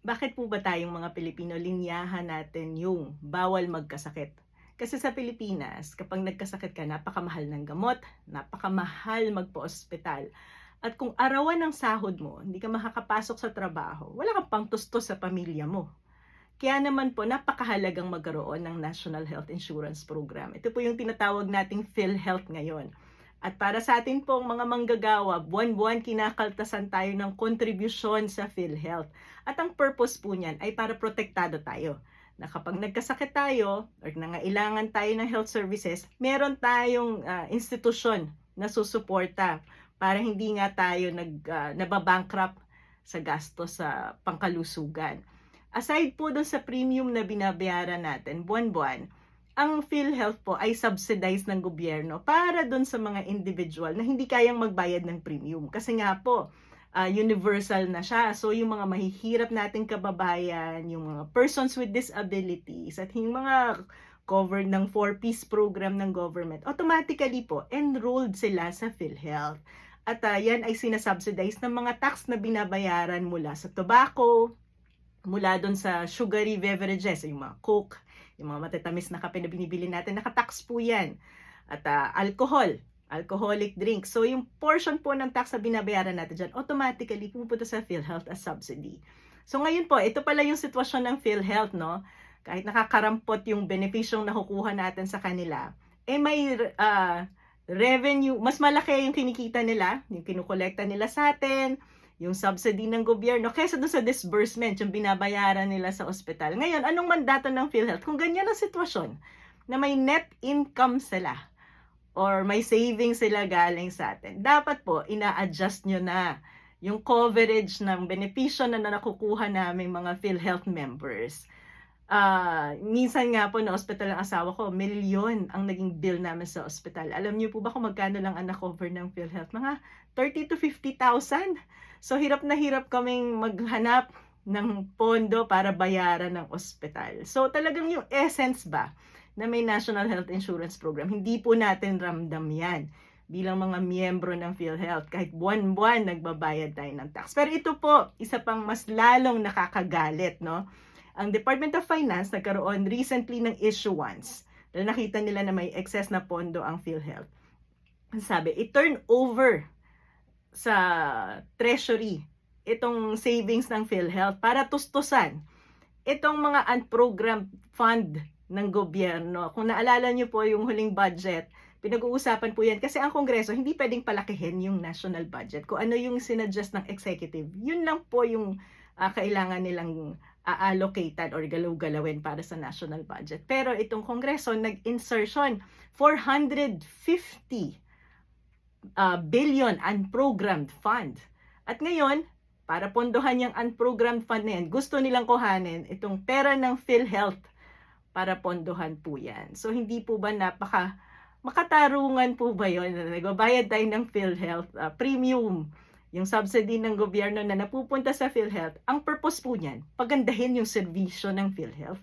Bakit po ba tayong mga Pilipino linyahan natin yung bawal magkasakit? Kasi sa Pilipinas, kapag nagkasakit ka, napakamahal ng gamot, napakamahal magpa-ospital. At kung arawan ng sahod mo, hindi ka makakapasok sa trabaho, wala kang pangtustos sa pamilya mo. Kaya naman po, napakahalagang magkaroon ng National Health Insurance Program. Ito po yung tinatawag nating PhilHealth ngayon. At para sa atin pong mga manggagawa, buwan-buwan kinakaltasan tayo ng kontribusyon sa PhilHealth. At ang purpose po niyan ay para protektado tayo. Na kapag nagkasakit tayo or nangailangan tayo ng health services, meron tayong institusyon na susuporta para hindi nga tayo nababankrupt sa gastos sa pangkalusugan. Aside po dun sa premium na binabayaran natin buwan-buwan, ang PhilHealth po ay subsidized ng gobyerno para dun sa mga individual na hindi kayang magbayad ng premium. Kasi nga po, universal na siya. So yung mga mahihirap nating kababayan, yung mga persons with disabilities, at yung mga covered ng 4-piece program ng government, automatically po, enrolled sila sa PhilHealth. At yan ay sinasubsidize ng mga tax na binabayaran mula sa tobacco, mula doon sa sugary beverages, yung mga Coke, yung mga matatamis na kape na binibili natin, nakatax po yan. At alcoholic drinks. So yung portion po ng tax na binabayaran natin dyan, automatically pumupunta sa PhilHealth as subsidy. So ngayon po, ito pala yung sitwasyon ng PhilHealth, no? Kahit nakakarampot yung benepisyong nakukuha natin sa kanila, may revenue, mas malaki yung kinikita nila, yung kinukolekta nila sa atin, yung subsidy ng gobyerno, kaysa doon sa disbursement, yung binabayaran nila sa ospital. Ngayon, anong mandato ng PhilHealth? Kung ganyan ang sitwasyon, na may net income sila, or may savings sila galing sa atin, dapat po, ina-adjust nyo na yung coverage ng benepisyo na nakukuha namin mga PhilHealth members. Minsan nga po na ospital ang asawa ko, milyon ang naging bill namin sa ospital. Alam niyo po ba kung magkano lang ang na-cover ng PhilHealth? Mga 30 to 50,000. So hirap na hirap kaming maghanap ng pondo para bayaran ng ospital. So talagang yung essence ba na may National Health Insurance Program, hindi po natin ramdam yan bilang mga miyembro ng PhilHealth. Kahit buwan-buwan nagbabayad tayo ng tax. Pero ito po, isa pang mas lalong nakakagalit, no? Ang Department of Finance nagkaroon recently ng issuance dahil nakita nila na may excess na pondo ang PhilHealth. Sabi, i-turn over sa treasury itong savings ng PhilHealth para tustusan itong mga unprogrammed fund ng gobyerno. Kung naalala niyo po yung huling budget, pinag-uusapan po yan kasi ang Kongreso hindi pwedeng palakihin yung national budget. Kung ano yung sinuggest ng executive, yun lang po yung kailangan nilang allocated or galaw-galawin para sa national budget. Pero itong Kongreso nag-insertion 450 billion unprogrammed fund. At ngayon, para pondohan yung unprogrammed fund na yan, gusto nilang kuhanin itong pera ng PhilHealth para pondohan po yan. So hindi po ba makatarungan po ba yun? Nagbabayad tayo ng PhilHealth premium, yung subsidy ng gobyerno na napupunta sa PhilHealth. Ang purpose po niyan, pagandahin yung serbisyo ng PhilHealth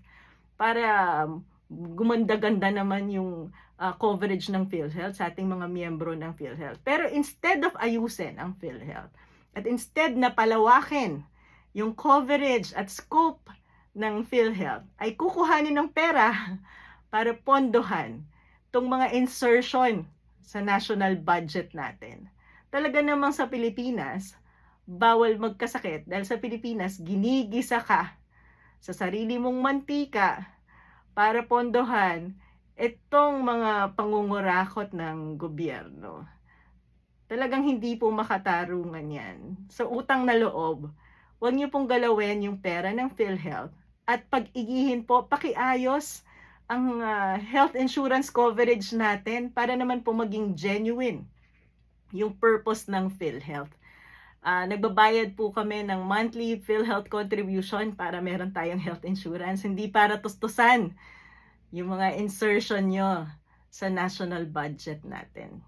para gumanda-ganda naman yung coverage ng PhilHealth sa ating mga miyembro ng PhilHealth. Pero instead of ayusin ang PhilHealth, at instead na palawakin yung coverage at scope ng PhilHealth, ay kukuhanin ng pera para pondohan itong mga insertion sa national budget natin. Talaga namang sa Pilipinas, bawal magkasakit dahil sa Pilipinas, ginigisa ka sa sarili mong mantika para pondohan itong mga pangungurakot ng gobyerno. Talagang hindi po makatarungan yan. Sa utang na loob, huwag niyo pong galawin yung pera ng PhilHealth at pag-igihin po, pakiayos ang health insurance coverage natin para naman po maging genuine yung purpose ng PhilHealth. Nagbabayad po kami ng monthly PhilHealth contribution para meron tayong health insurance, hindi para tustusan yung mga insertion nyo sa national budget natin.